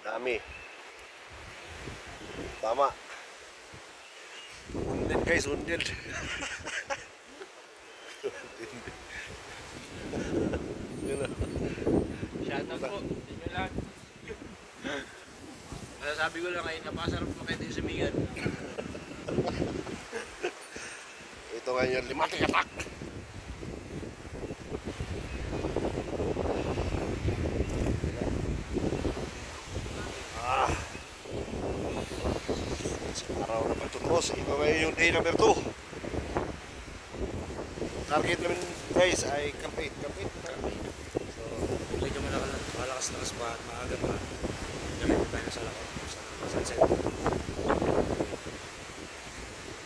Dami. Tama. Undin guys, undin. Shoutout po, inyo lang. Masasabi ko lang ay napasarap makita yung sumigan. Ito ngayon, limatic attack. Araw na pagtutros. Ito ngayon yung day number 2. Target namin guys ay kapit. So, medyo malakas pa at maaga pa. Gamit tayo sa lakot sa sunset.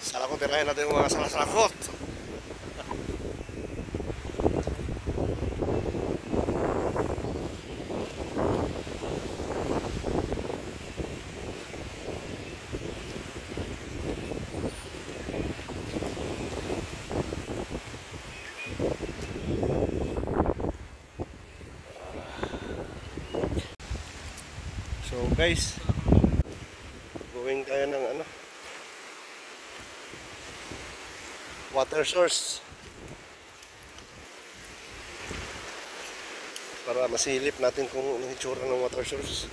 Salakot, tirahin natin yung mga salasalakot. So guys, going tayo ng water source para masilip natin kung anong itsura ng water source.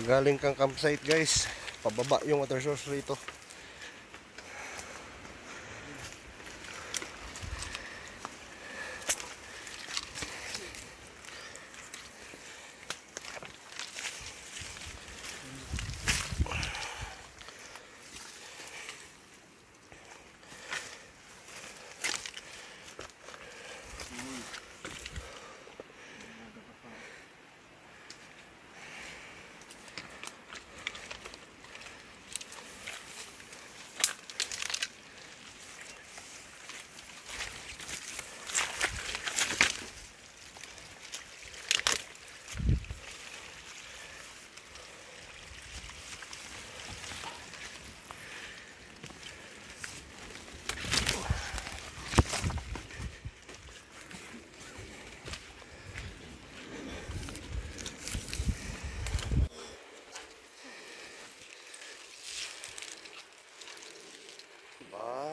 Pag galing kang campsite guys, pababa yung water source rito.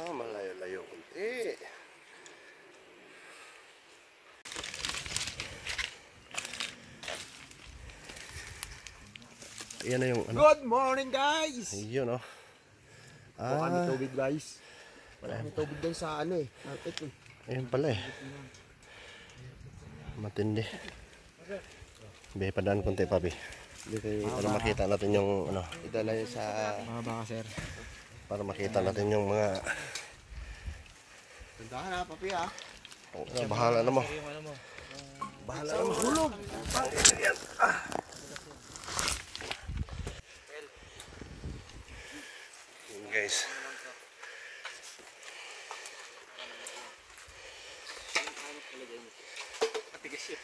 Malayo-layo kunti. Ayan na yung Good morning guys! Ayun oh. Wala kami tubig guys. Wala kami tubig doon sa market eh. Ayun pala eh. Matindi. Be, padaan kunti papi. Para makita natin yung Idala yun sa baka sir. Para makita natin yung mga Tandahan na papi ah. bahala na mo. Bahala na mahulog. Yan. Guys. Matigas yun.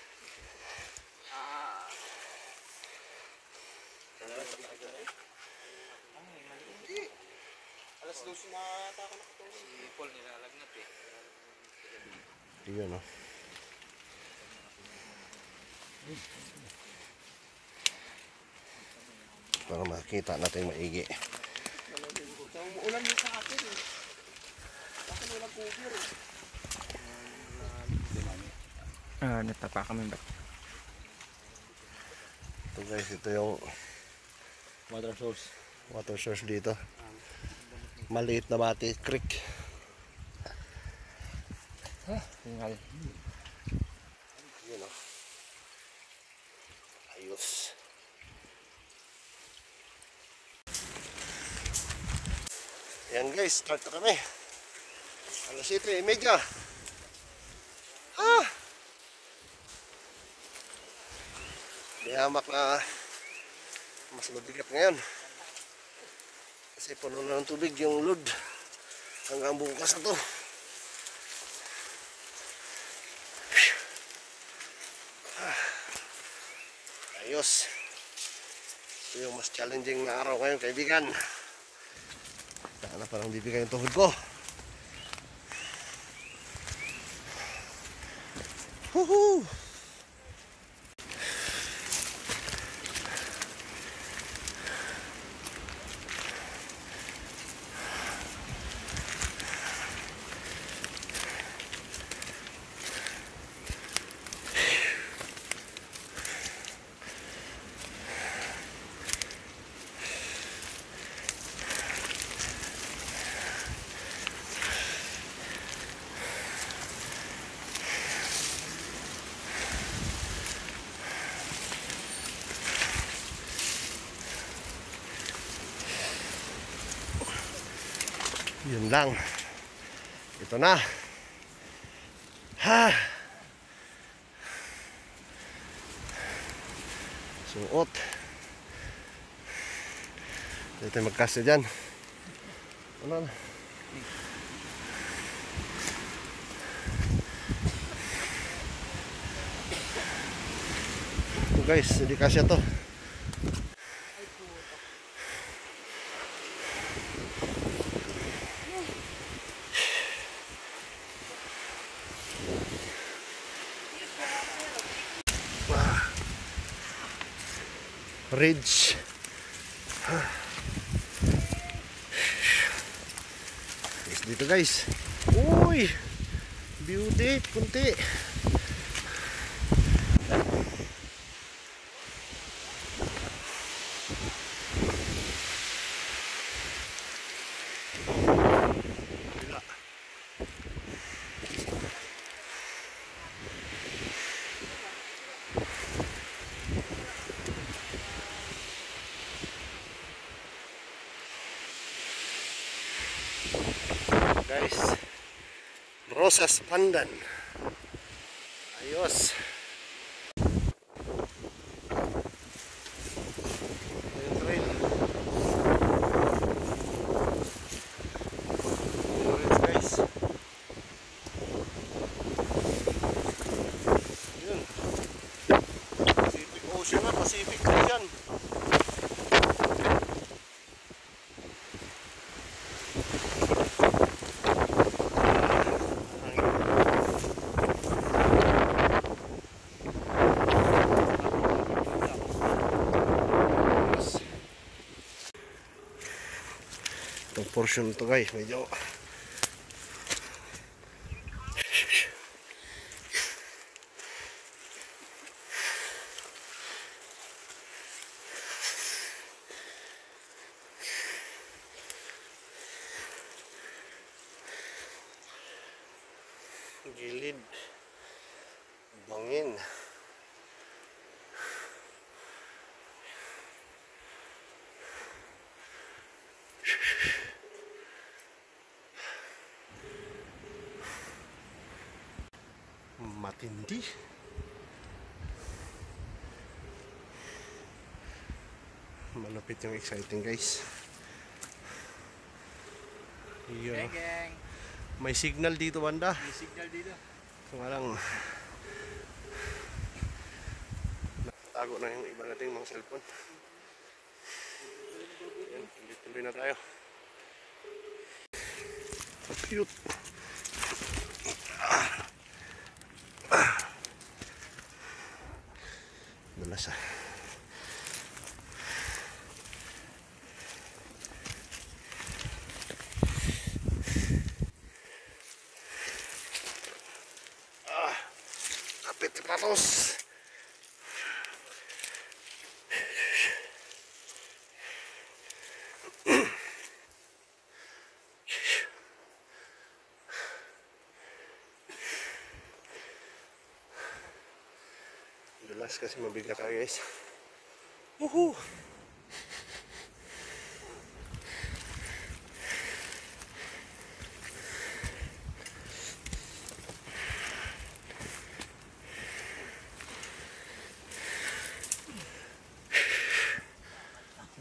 Alas 12 na ata ako nakatulog. Si Paul nilalagnat eh. Yun oh. Para makita natin maigi. Ulan yung sa akin eh. Bakit walang cover eh. Natapa kami ba? Ito guys, ito yung Water source. dito. Maliit na Bati Creek. Tinggal. Yun o. Ayos. Ayan guys, start na kami. Alas 7:30. Di hamak na mas mabigat ngayon. Kasi puno na ng tubig yung load. Hanggang bukas na to. Ayos. Ito yung mas challenging na araw ngayon, kaibigan. Sana parang bibigay yung tuhod ko. Woohoo! Yun lang. Ito na. Suot. Dito magkasya dyan. Ano na? Ito guys, hindi kasya to. Ridge. Guys, dito guys. Uy! Beauty, kunti. Guys, Rosas Pandan. Ayos. Ayun trail. Ayun guys. Yun. Pacific Ocean na, Pacific Ocean. Itong portion to guys, medyo gilid bangin. Matindi. Malapit yung exciting guys. Yun. May signal dito banda. May signal dito. So lang tago na yung iba nating mga cellphone. Yan, tuloy na tayo. Cute. Dulas ah. sapatos. Dulas kasi mabigat ka guys. Woohoo!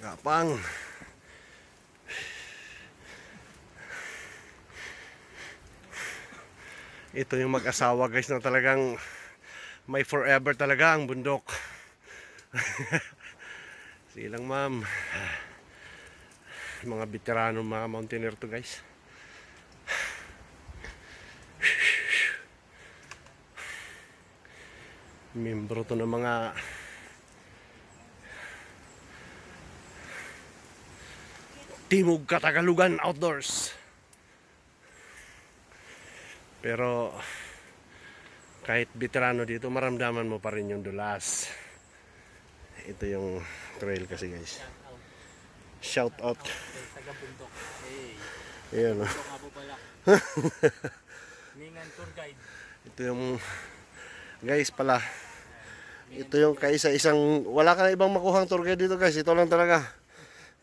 Gapang. Ito yung mag-asawa guys na talagang may forever talaga ang bundok. Silang ma'am. Mga veterano mga mountaineer to guys. Membro to ng mga Timog Katagalugan Outdoors. Pero kahit veterano dito, maramdaman mo pa rin yung dulas. Ito yung trail kasi guys. Shout out. Taga-bundok. Hey. Ayan. Bundok nga po pala. Mingan tour guide. Ito yung guys pala. Ito yung kaisa-isang wala ka na ibang makuhang tour guide dito guys. Ito lang talaga.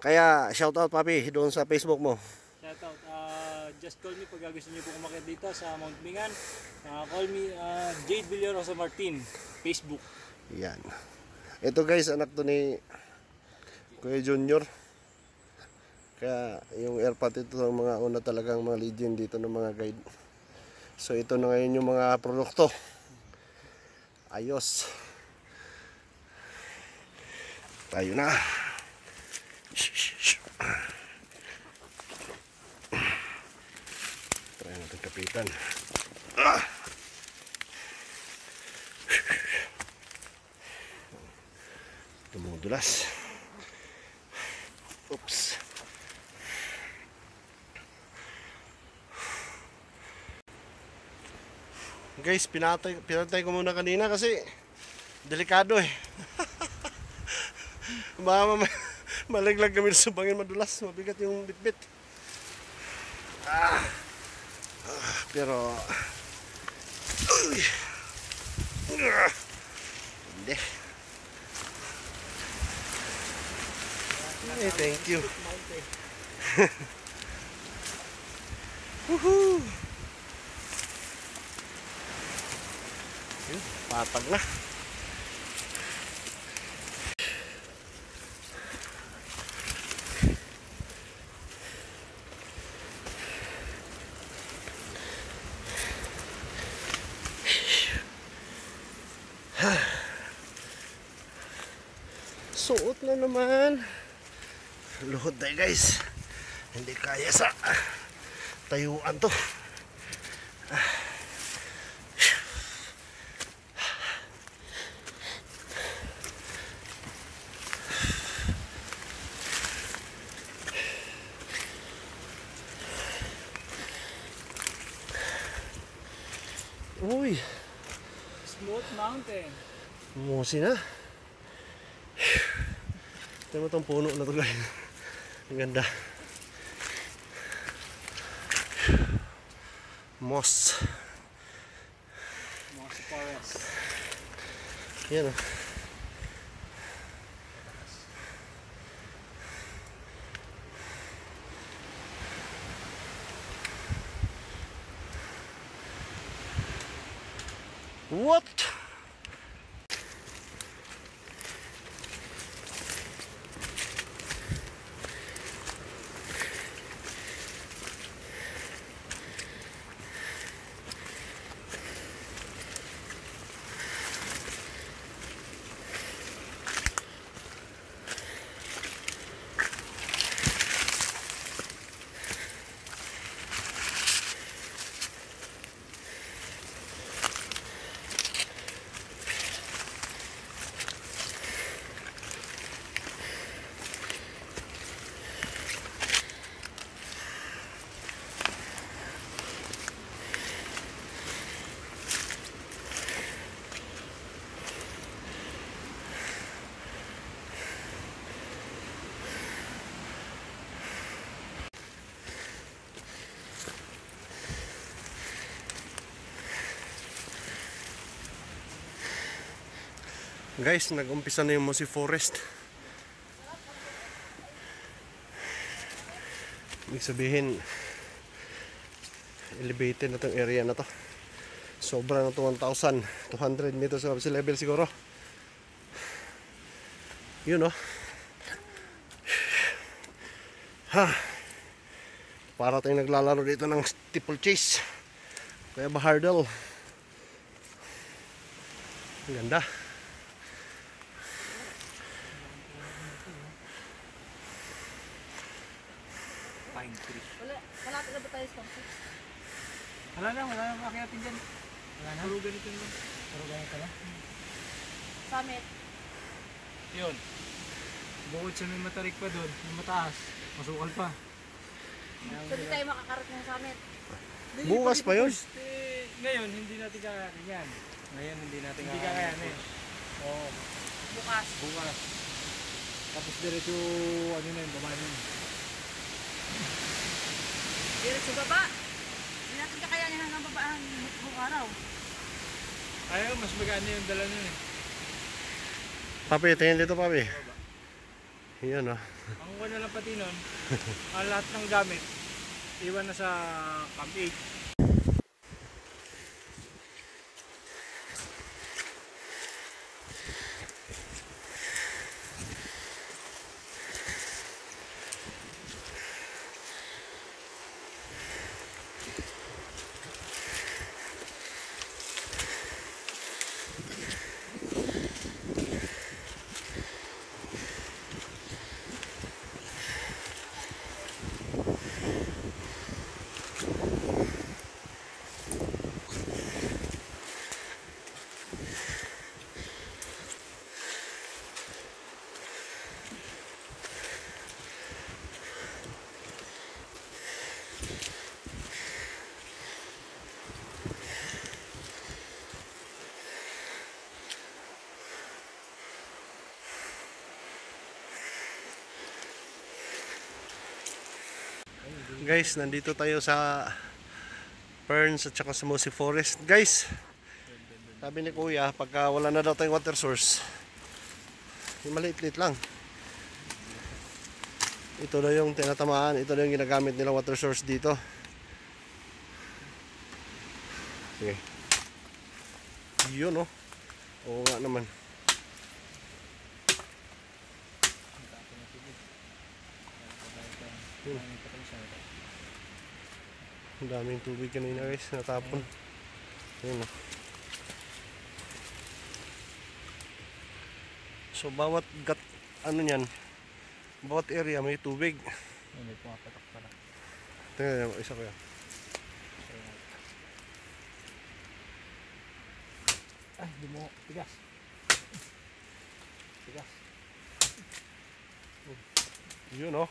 Kaya shout out papi doon sa Facebook mo. Shout out. Just call me pag gusto niyo po umakyat dito sa Mount Mingan. Call me Jade Villarosa Martin, Facebook. Yan. Ito guys, anak to ni Kuya Junior. Kaya yung airpot ito ang mga una talagang mga legend dito ng mga guide. So ito na ngayon yung mga produkto. Ayos. Tayo na. Try natin kapitan. Tumudulas. Oops. Guys, pinatay ko muna kanina kasi delikado eh. Baka malaglag kami sa bangin, madulas, mabigat yung bitbit. Pero hindi. Hey, thank you. Woohoo! Patag na. Suot na naman. Luhod tayo guys. Hindi kaya sa tayuan to. Uy, Smooth Mountain. musi na. Tingnan mo itong puno na to guys. Ang ganda. Moss. Moss Forest. Yan o. What? Guys, nag-umpisa na yung Mossy Forest. Ibig sabihin, elevated na itong area na to. Sobra na to 1,200 meters above sea level siguro. Yun oh. Ha. Para tayong naglalaro dito ng steeplechase. Kaya ba hurdle. Ang ganda. Pine tree. Malapit na ba tayo sa Six? Wala na makakyatin dyan. Wala na. Puro ganito yun. Puro ganito na. Summit. Yun. Bukod sa may matarik pa doon, may mataas, masukal pa. So di tayo makakarating ng summit. Bukas pa yun. Ngayon, hindi natin kakayanin yan. Ngayon, hindi natin kakayanin. Oo. Bukas. Bukas. Tapos diretso, ano na yun, baba na yun. Diretso baba. Hindi natin kakayanin hanggang babaan buong araw. Ayaw, mas maganda yung dala nun eh. Papi, tingin dito papi. Yan oh. Ang wala lang pati nun, ang lahat ng gamit, iwan na sa Camp 8. Guys, nandito tayo sa Ferns at saka sa Mossy Forest. Guys, sabi ni Kuya, pagka wala na daw tayong water source, yung maliit-liit lang. Ito na yung tinatamaan, ito na yung ginagamit nilang water source dito. Sige. Yun oh. Oo nga naman. Ang daming tubig kanina guys, natapon. Ayun oh. So bawat ano niyan, bawat area may tubig. May pumapatak pala. Tingnan mo, isa ko yan. Ay, di mo, tigas. Tigas. Yun oh.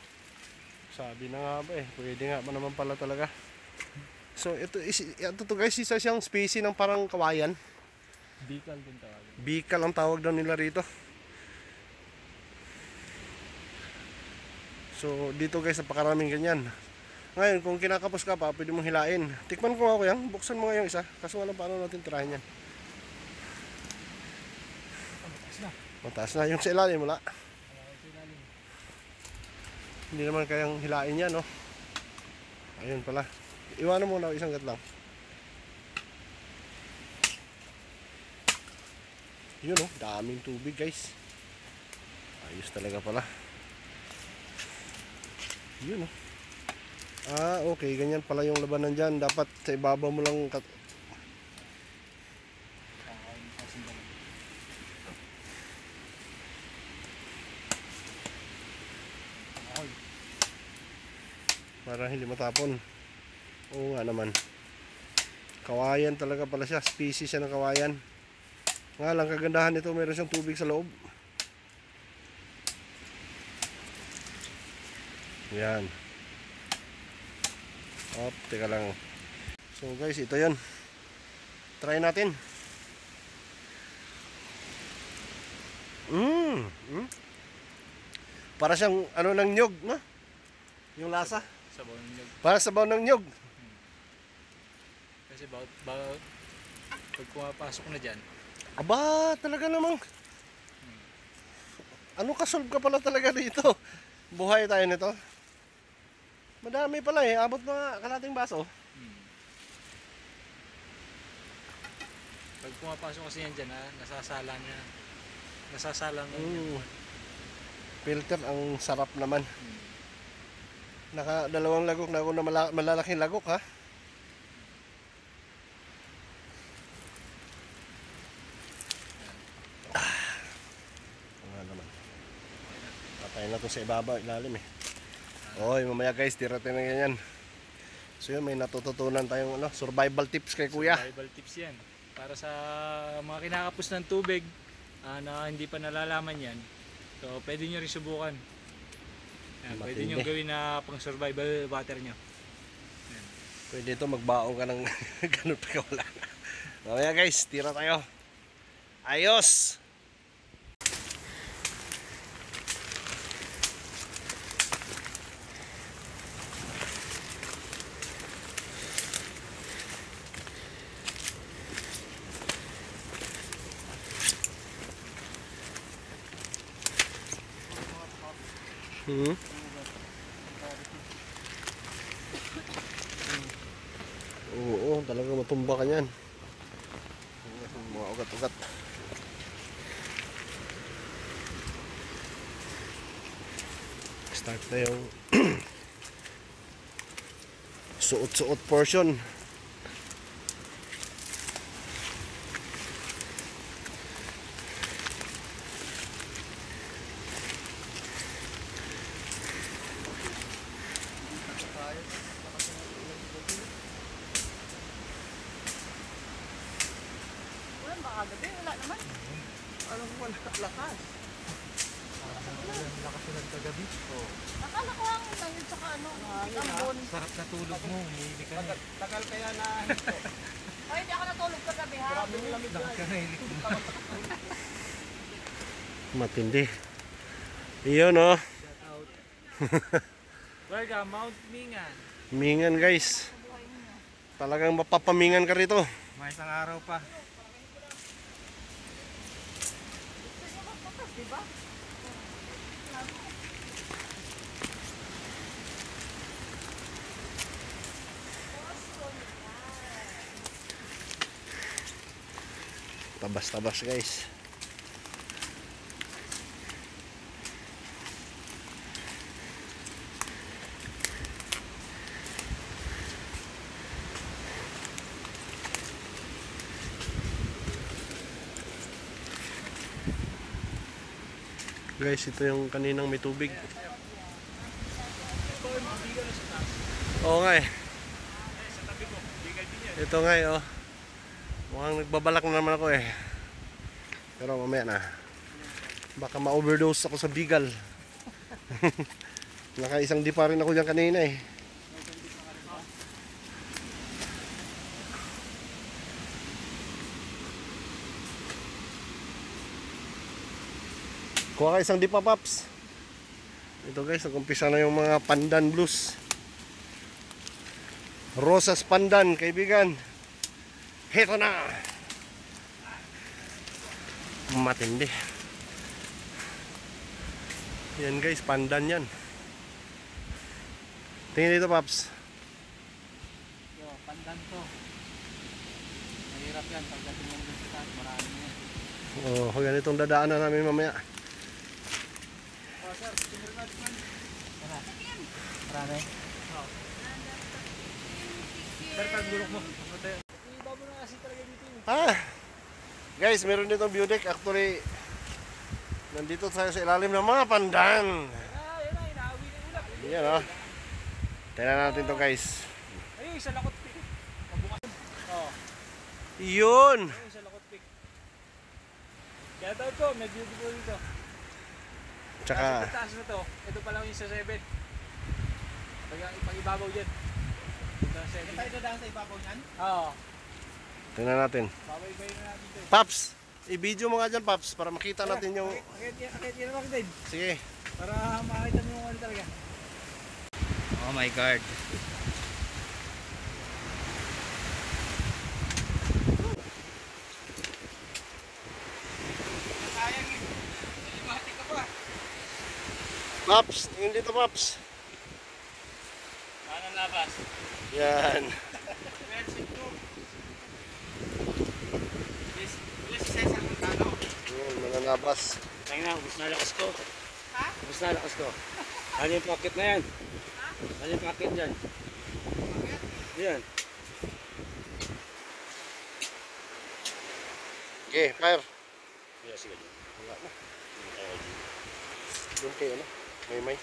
Sabi na nga ba eh, pwede nga ba naman pala talaga. So ito to guys, isa siyang species ng parang kawayan. Bicol din tawagin. Bicol ang tawag daw nila rito. So dito guys, napakaraming ganyan. Ngayon kung kinakapos ka pa, pwede mong hilain. Tikman ko ako yan, buksan mo nga yung isa. Kaso walang paano natin tirahin yan. Mataas na. Mataas na, yung sa ilalim wala. Hindi naman kayang hilain yan no. Ayun pala. Iwanan mo na isang gat lang. Yun oh, daming tubig guys. Ayos talaga pala. Yun oh. Ah, okay, ganyan pala yung labanan dyan. Dapat sa ibabaw mo lang para hindi matapon. Oo nga naman. Kawayan talaga pala siya. Species siya ng kawayan. Nga lang kagandahan nito, meron siyang tubig sa loob. Yan. Op, teka lang. So guys, ito yun. Try natin. Para siyang ano ng nyog, no? Yung lasa. Sabaw ng nyog. Para sabaw ng nyog. Kasi pag pumapasok na dyan, Aba, talaga namang Ano kasolve ka pala talaga dito? Buhay tayo nito. Madami pala eh. Abot mga kalating baso. Pag pumapasok kasi yan dyan, nasasala niya. Nasasala mo yun. Filter, ang sarap naman. Naka dalawang lagok na ako na malalaking lagok ha. Naman. Patayin na to sa ibabaw, ilalim eh. Oy, mamaya guys, tiratin na ganyan. So yun, may natututunan tayong survival tips kay kuya. Survival tips yan. Para sa mga kinakapos ng tubig na hindi pa nalalaman yan. So, pwede nyo rin subukan. Yan, pwede nyo gawin na pang survival water nyo. Yan. Pwede ito magbaong ka ng ganun pa wala na. Mamaya guys, tira tayo. Ayos! Oo, talaga matumba ka niyan. Mga ugat-ugat. Start na yung suot-suot portion. Kagabi, wala naman. Anong wala lakas? Lakas na kagabi. Akala ko ang langit saka ambon. Sarap na tulog mo, umiili ka na. Tagal kaya na hito. Ay, hindi ako natulog kagabi ha. Maraming lamig na. Ka na hilik mo. Matindi. Iyon oh. Shout out. Welcome, Mount Mingan. Mingan guys. Talagang mapapamingan ka rito. May isang araw pa. Diba? Tabas-tabas guys. Guys, ito yung kaninang may tubig. Oo nga eh. Ito nga eh oh. Mukhang nagbabalak na naman ako eh. Pero mamaya na. Baka ma-overdose ako sa bigal. Nakaisang di pa rin ako dyan kanina eh. Kuha ka isang dipa paps. Ito guys, nag-umpisa na yung mga pandan blues. Rosas pandan, kaibigan. Heto na. Matindi. Yan guys, pandan yan. Tingin dito paps. Yo, pandan to. Mahirap yan, pagdating ng dito, marami yan. Oh, ganitong dadaanan namin mamaya. Oh, sir, sinunod man. Marami? Oo. Sir, pag-gulok mo. Iba mo na kasi talaga dito yun. Ah, guys, meron ditong view deck. Actually, nandito tayo sa ilalim ng mga pandan. Yan na, inaawi na ulap. Yan oh. Tingnan natin to guys. Ayun, isa lakot pick. Mabukas. Oo. Yun. Ayun, isa lakot pick. Kaya tawag ko, may beautiful dito. Tsaka, Sa taas na to, ito pa lang yung sa 7. Pag-ibabaw dyan. Ito sa 7. Tayo dadaan sa ibabaw niyan? Oo. tingnan natin. Babay-bay na natin ito. Paps, i-video mo nga dyan Paps para makita natin yung... Akit yan lang din. Sige. Para makita mo yung ano talaga. Oh my God. Sayang eh. Nalimatik ka pa. Paps, tingin dito Paps. Paano labas? Yan. Yan, mananabas. Tingnan na, ubus na lakas ko. Ha? Ubus na lakas ko. Ano yung pocket na yan? Ano yung pocket dyan? Yan. Okay, fire. Sige, sige. Wala na. Doon kayo na. May.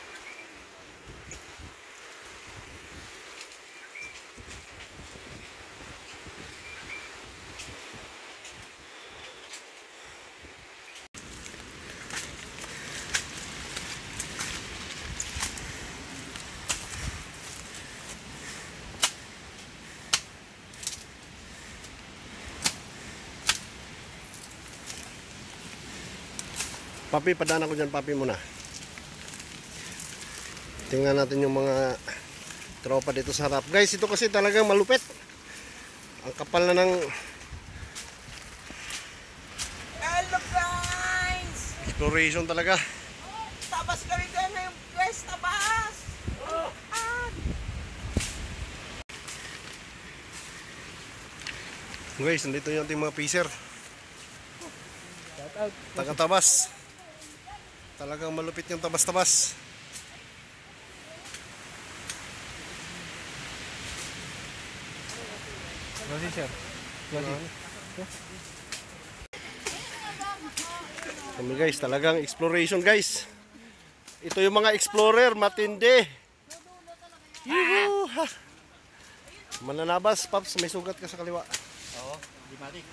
Papi, padaan ako dyan, Papi, muna. Tingnan natin yung mga tropa dito sa harap. Guys, ito kasi talagang malupit. Ang kapal na ng Hello guys! exploration talaga. Tabas kami kayo na yung quest, tabas! Guys, nandito yung ating mga fisher. Taga-tabas. Talagang malupit yung tabas-tabas. Kasi sir. Kami guys, talagang exploration guys. Ito yung mga explorer, matindi. Yuhu! Ha! Mananabas, Paps, may sugat ka sa kaliwa. Oo, limatik.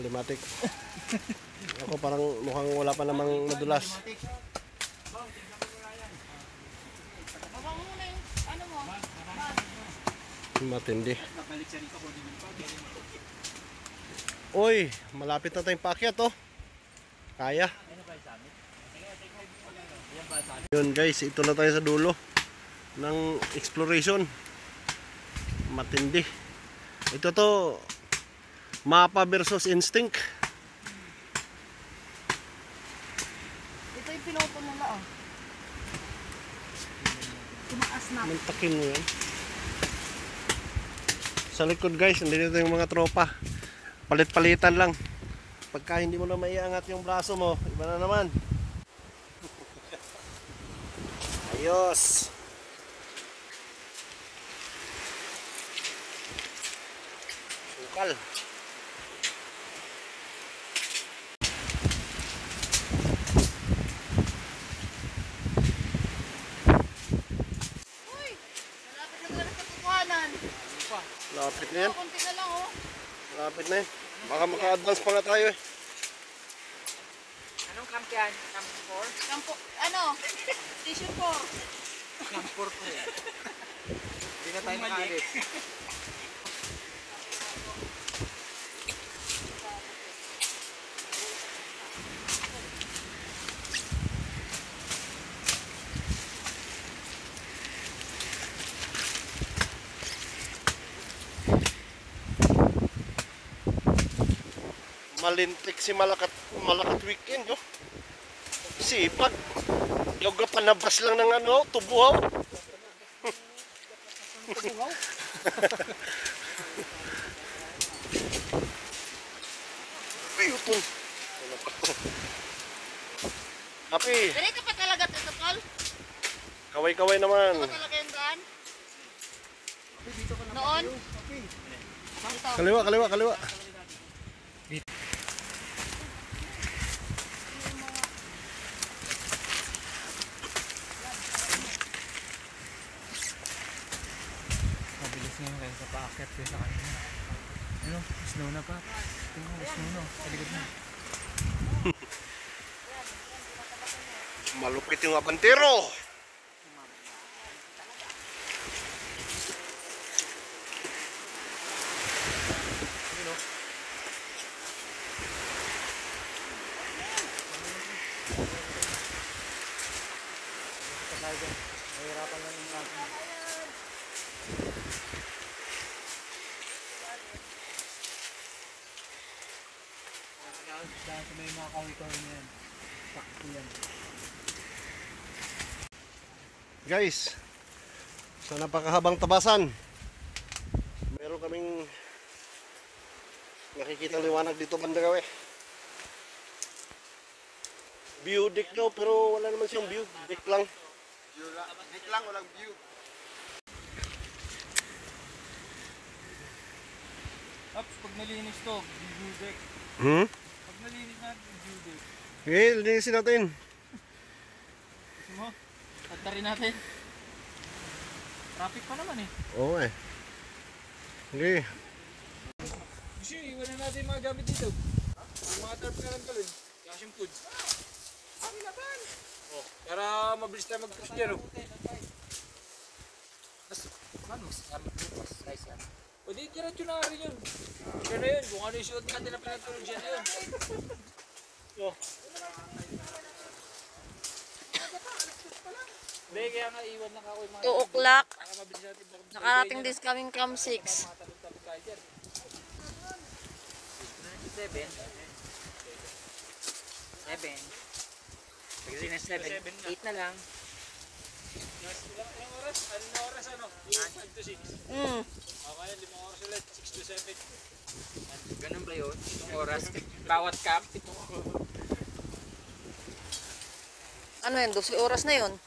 Limatik. Ako parang mukhang wala pa namang nadulas. Baba mo muna yung ano mo. Matindi. Uy, malapit na tayong paakyat oh. Kaya. Yun guys, ito na tayo sa dulo ng exploration. Matindi. Ito to, mapa versus instinct. Ito yung piloto nila oh. Tumaas na. Mantakin mo yan. Sa likod guys, nandito yung mga tropa. Palit-palitan lang. Pagka hindi mo na maiangat yung braso mo, iba na naman. Ayos. Sukal. Uy! Malapit na talaga sa kukuhanan. Lapit na yan. Kunti na lang oh. Lapit na yan. Baka maka-advance pa nga tayo eh. Anong camp yan? Camp 4? Kampo, ano? Station 4. Camp 4 po yan. Hindi na tayo makaalis. Malintik si Malakat Weekend, oh. Sipag. Yoga panabas lang ng ano, tubuhaw. Tubuhaw? Ayutol. Happy, Ganito pa talaga ito, Tol? kaway-kaway naman. Ito pa talaga yung daan? Noon? Dito. Kaliwa, kaliwa, kaliwa. Mabilis ngayon kayo sa paakyat kayo sa kanina. Ano? Snow na pa. Tingnan mo, snow na. Sa likod na. Malupit yung abantero. Mahirapan lang yung natin. Dahil sa may mga kawi-kawi na yan. Sakto yan. Guys, sa napakahabang tabasan, meron kaming nakikita liwanag dito banda gawe. View deck daw pero wala naman siyang view. Deck lang. Deck lang, walang view. Ops, pag nalinis to, view deck. Pag nalinis na, view deck. Okay, linisin natin. Gusto mo? Tagta rin natin. Traffic pa naman eh. Oo eh. Okay. Gusto nyo, iwanan natin yung mga gamit dito. Yung mga tarp na lang talon. Caching food. Kami naman! Oh, para mabilis tayo mag-cruise dyan oh. Mas guys yan. O di, diretso na rin yun. Siya na yun, kung ano yung suot natin na pinatulog siya na yun. Oh. Hindi, kaya nga iwan lang ako yung mga 2 o'clock. para mabilis natin baka Nakarating din kaming Cam 6. matalog-talog tayo dyan. 7. Pagdating ng 7, 8 na lang. Ilang oras? Anong oras ano? Yung 5 to 6. Okay, 5 oras ulit. 6 to 7. Ganun ba yun? Itong oras? Bawat camp? Ano yun? 12 oras na yun.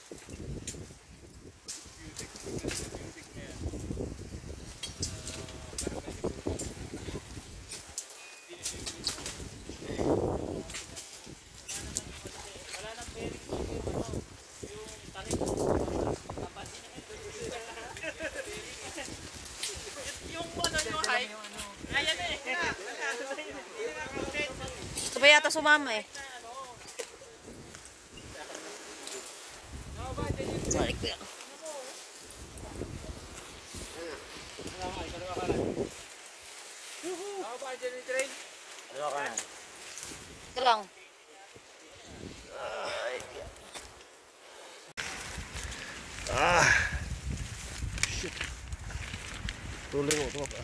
Ito ba yata sumama eh? Balik ko yan. Ako ba dyan yung train? Ito lang. Ah. Shit. Tuloy mo ito.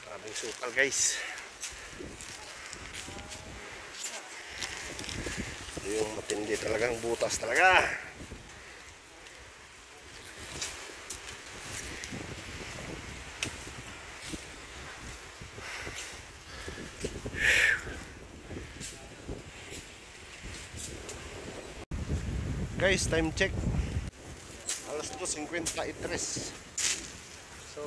Maraming sukal guys. Ito yung matindi talagang butas talaga. Guys, time check. Alas 2:53. So,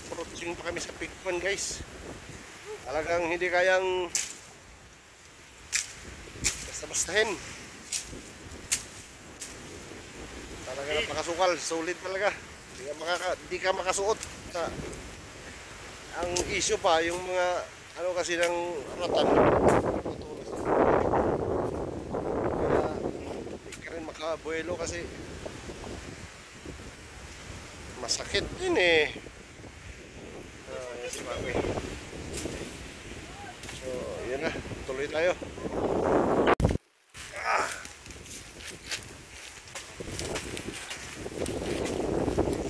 approaching pa kami sa peak point guys. Talagang hindi kayang basta-bastahin. Talaga napakasukal, solid talaga. Di ka makasuot. Ang issue pa, yung mga ano kasi ng ratan. Makabuelo kasi masakit din eh. Yan si Mami. So, yun na. Tuloy tayo.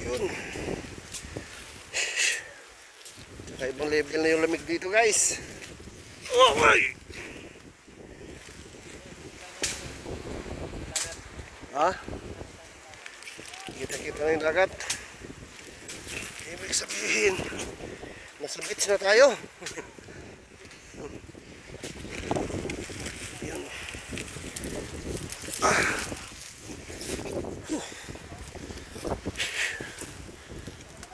Yun. Saka ibang level na yung lamig dito guys. Oh my! Ha? Kita-kita na yung dagat. Ibig sabihin, nasa beach na tayo. Yun.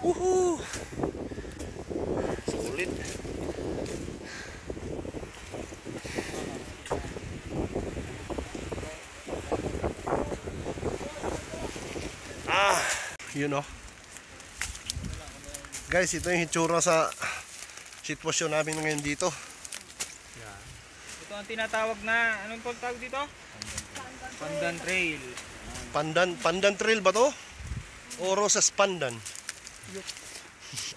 Woohoo! Solid. You know. Guys, ito yung hitsura sa sitwasyon namin ngayon dito. Ito ang tinatawag na, anong tawag dito? Pandan Trail. Pandan Trail ba to? O Rosas Pandan?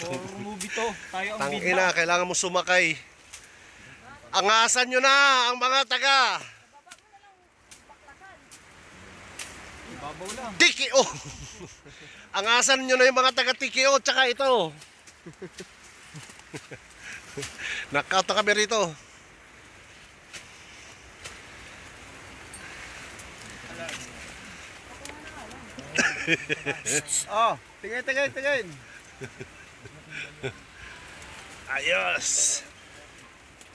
Or movie to. Tayo ang bida. Tangina, kailangan mo sumakay. Angasan nyo na ang mga taga Babaw lang. Tikio. Angasan nyo na yung mga taga Tikio tsaka ito. Knockout na kami rito. Oh, tingin. Ayos!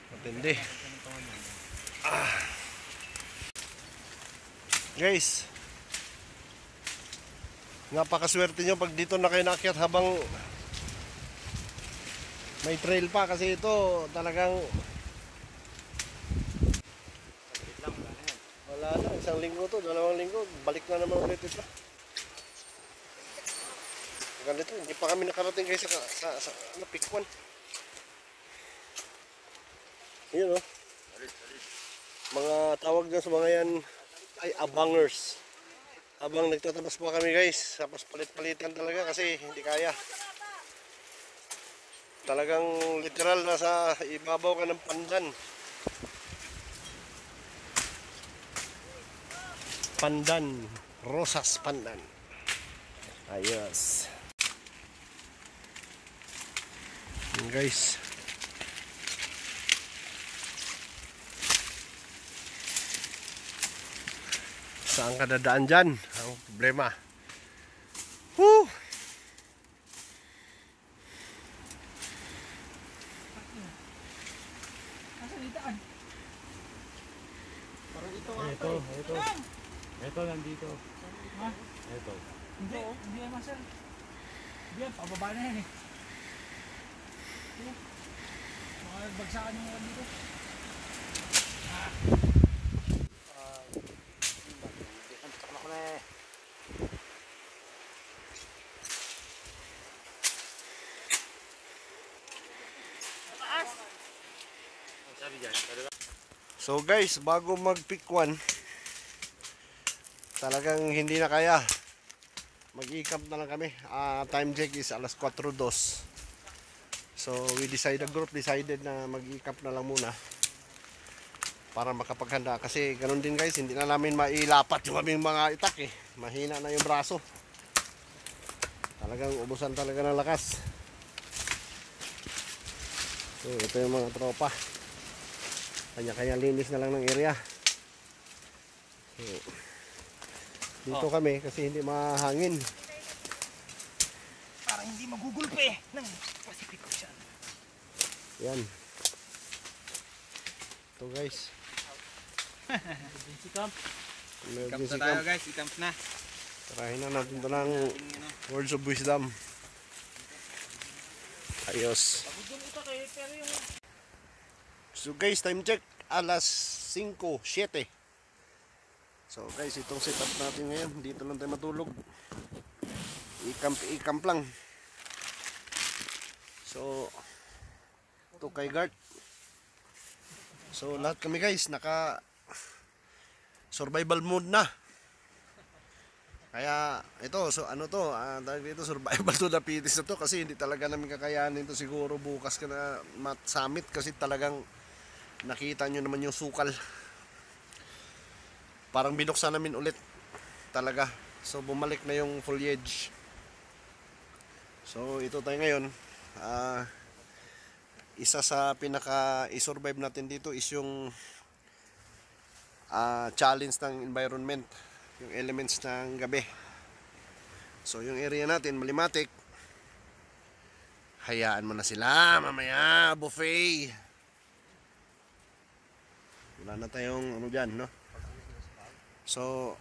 Matindi. Guys, napakaswerte nyo pag dito na kayo naakyat habang may trail pa kasi ito talagang wala na, isang linggo to, 2 linggo, balik na naman ulit ito. Ganito, hindi pa kami nakarating guys sa Pikwan. Yun oh. Mga tawag na sa mga yan ay abangers. Habang nagtatapos pa kami guys, tapos palit-palitan talaga kasi hindi kaya. Talagang literal na sa ibabaw ka ng pandan. Pandan, Rosas Pandan. Ayos. Yun guys. Saan ka dadaan dyan? Ang problema. Woo! Ito, nandito. Ha? Ito. Hindi yan, master. Hindi yan, pababa na yan eh. Mga nagbagsakan yung mga dito. So guys, bago mag-Pikwan, talagang hindi na kaya. Mag-i-camp na lang kami. Time check is alas 4:02. So we decided, the group decided na mag-i-camp na lang muna para makapaghanda. Kasi ganun din guys, hindi na namin mailapat yung aming mga itak eh. Mahina na yung braso. Talagang ubusan talaga ng lakas. So ito yung mga tropa. Kanya-kanya linis na lang ng area. So, dito kami kasi hindi mahangin. Para hindi magugulpe ng Pacific Ocean. Yan. Ito guys. Emergency camp. Emergency tayo camp. guys, i-camp na. Tarahin na natin ito ng words of wisdom. Ayos. So guys, time check. Alas 5:07. So guys, itong setup natin ngayon. Dito lang tayo matulog. I-camp lang. So, ito kay guard. So lahat kami guys, naka survival mode na. Kaya ito, so ano to, tawag dito survival to the fittest na to kasi hindi talaga namin kakayanin to siguro bukas ka na summit kasi talagang nakita nyo naman yung sukal. Parang binuksan namin ulit talaga. So bumalik na yung foliage. So ito tayo ngayon. Isa sa pinaka i-survive natin dito is yung challenge ng environment, yung elements ng gabi. So yung area natin malimatik. Hayaan mo na sila mamaya buffet. Wala na tayong ano dyan, no? So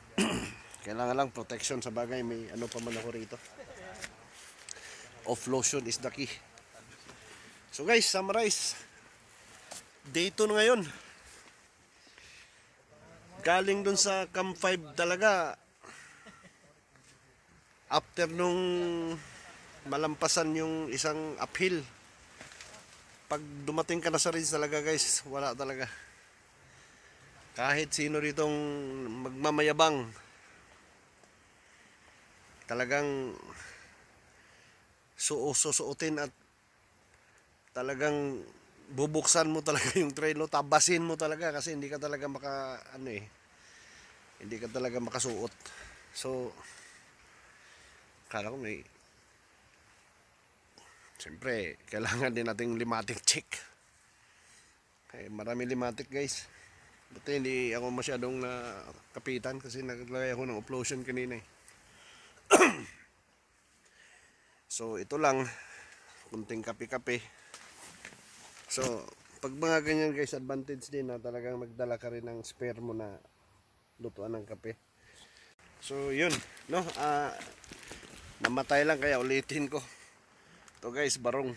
kailangan lang protection sa bagay. May ano pa man ako rito. Offlotion is the key. So guys, summarize. Day 2 na ngayon. Galing dun sa Camp 5 talaga. After nung malampasan yung isang uphill, pag dumating ka na sa ridge talaga guys, wala talaga. Kahit sino ritong magmamayabang, talagang susuotin at talagang bubuksan mo talaga yung trail, no? Tabasin mo talaga kasi hindi ka talaga hindi ka talaga makasuot. So kala ko siyempre kailangan din nating limatic check. Marami limatic guys. Buti hindi ako masyadong nakapitan kasi naglagay ako ng offlotion kanina eh. So ito lang, kunting kape-kape. So pag mga ganyan guys, advantage din na talagang magdala ka rin ng spare mo na lutuan ng kape. So yun, no, namatay lang kaya ulitin ko. Ito guys, barong.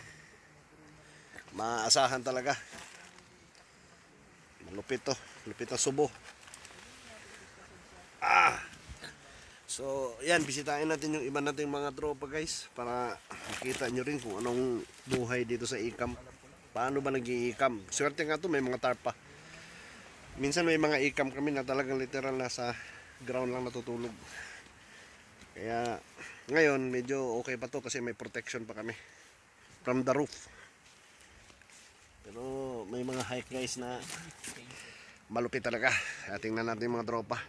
Maasahan talaga. Malupit to, lupit ang subo. So yan, bisitahin natin yung iba nating mga tropa guys, para makita nyo rin kung anong buhay dito sa ikam. Paano ba nag-i-ikam? Swerte nga to, may mga tarpa. Minsan may mga ikam kami na talagang literal na sa ground lang natutulog. Kaya ngayon medyo okay pa to kasi may protection pa kami from the roof. Pero may mga hike guys na malupit talaga. Tingnan natin yung mga tropa.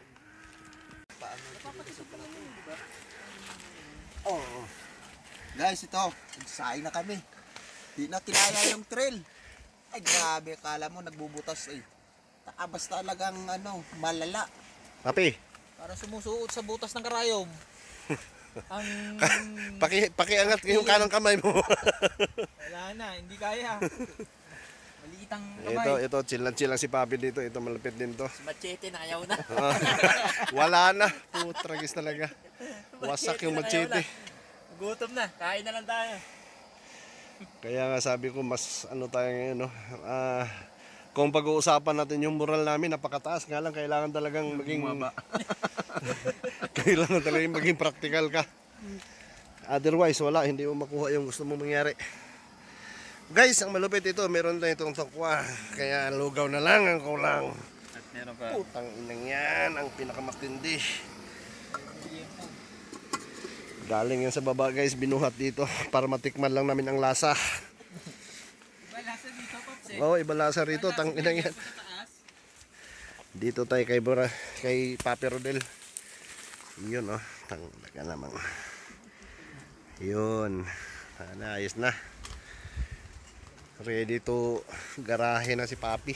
Oh. Guys, ito. Nagsaing na kami. Di na kinaya yung trail. Ay, grabe. Kala mo nagbubutas eh. Taabas talagang malala. Papi, Para sumusuot sa butas ng karayom. Ang... pakiangat yung kanang kamay mo. Wala na, hindi kaya. Maliit ang kamay. Ito, chill lang si Papi dito. Ito, malapit din to. Si Machete na ayaw na. Wala na. Putragis talaga. Wasak yung machete. Gutom na, kain na lang tayo. Kaya nga sabi ko, mas ano tayo ngayon, no? Kung pag-uusapan natin yung moral namin, napakataas. Nga lang, kailangan talagang maging... kailangan talagang maging practical ka. Otherwise, wala. Hindi mo makuha yung gusto mo mangyari. Guys, ang malupit ito, meron tayong itong tokwa. Kaya lugaw na lang ang kulang. At meron pa. Putang inang yan, ang pinakamatindi. Galing yan sa baba guys, binuhat dito para matikman lang namin ang lasa. Iba lasa dito, Pops eh. Oo, iba lasa rito, tang inang yan. Dito tayo kay Papi Rodel. Yun oh, tanglaga namang. Yun, ayos na. Ready to garahe na si Papi.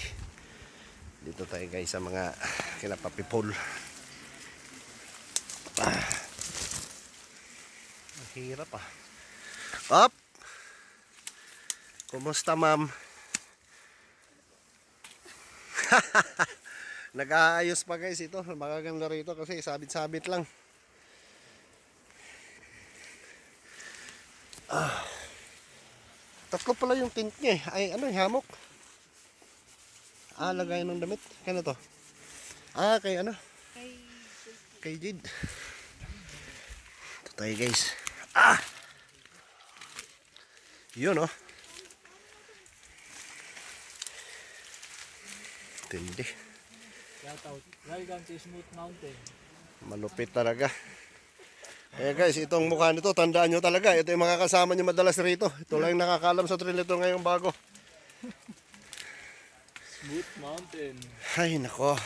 Dito tayo guys sa mga kina Papi Paul. Hirap Up! Kumusta ma'am? Nag-aayos pa guys ito. Magaganda rito kasi sabit-sabit lang. Tatlo pala yung tent niya eh. Ay ano yung hamok? Lagay ng damit. Kano to? Kay ano? Kay Jid. Ito tayo guys. Yun oh. Tindi. Shout out. Welcome to Smooth Mountain. Malupit talaga. Eh guys, itong mukha nito, tandaan nyo talaga. Ito yung mga kasama nyo madalas rito. Ito lang yung nakakalam sa trail ito ngayong bago. Smooth Mountain. Ay nako.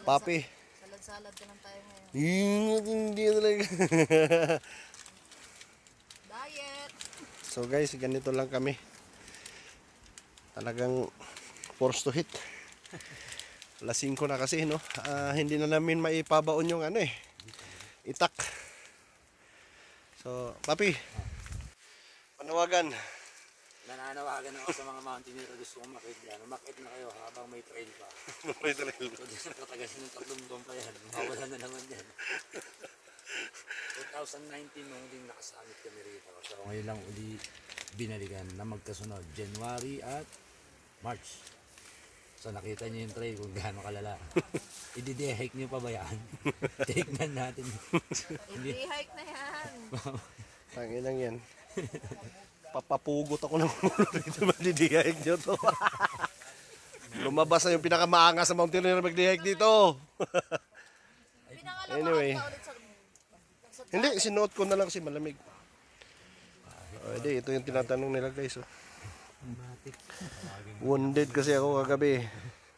Papi. Salad-salad ka lang tayo ngayon. Hindi talaga. Diet! So guys, ganito lang kami. Talagang forced to hit. Alas 5 na kasi, no? Hindi na namin maipabaon yung itak. So, Papi, panawagan. Nananawagan ako sa mga mountaineer na gusto kong makit yan. Umakit na kayo habang may trail pa. May trail. Kung di nakatagas ng 3 buwan pa yan, mawala na naman yan. 2019 nung huling nakasamit kami rito. So ngayon lang uli binalikan na magkasunod, January at March. So nakita niyo yung trail kung gaano kalala. I-de-hike niyo pa ba yan? Tignan natin. I-hike na yan! Tanginang yan. Papapugot ako ng ulo dito. Magdi-hike nyo to. Lumabas na yung pinakamaangas sa mountaineer mag-hike dito. Anyway. Hindi, sinuot ko na lang kasi malamig. Hindi, ito yung tinatanong nila guys. Oh. Wounded kasi ako kagabi.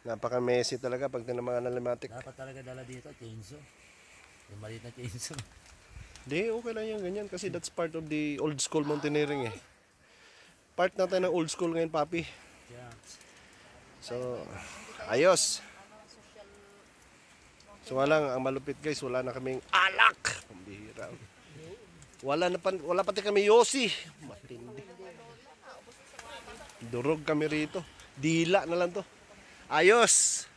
Napaka-messy talaga pag tinamaan ng limatic. Dapat talaga dala dito, chainsaw. Yung maliit na chainsaw. Hindi, okay lang yung ganyan kasi that's part of the old school mountaineering eh. Part natin ng old school ngayon, Papi. Yeah. So, ayos. So, walang, ang malupit guys, wala na kaming alak. Pambihira. Grabe. Wala pati kami yosi. Matindi. Durog kami rito. Dila na lang to. Ayos.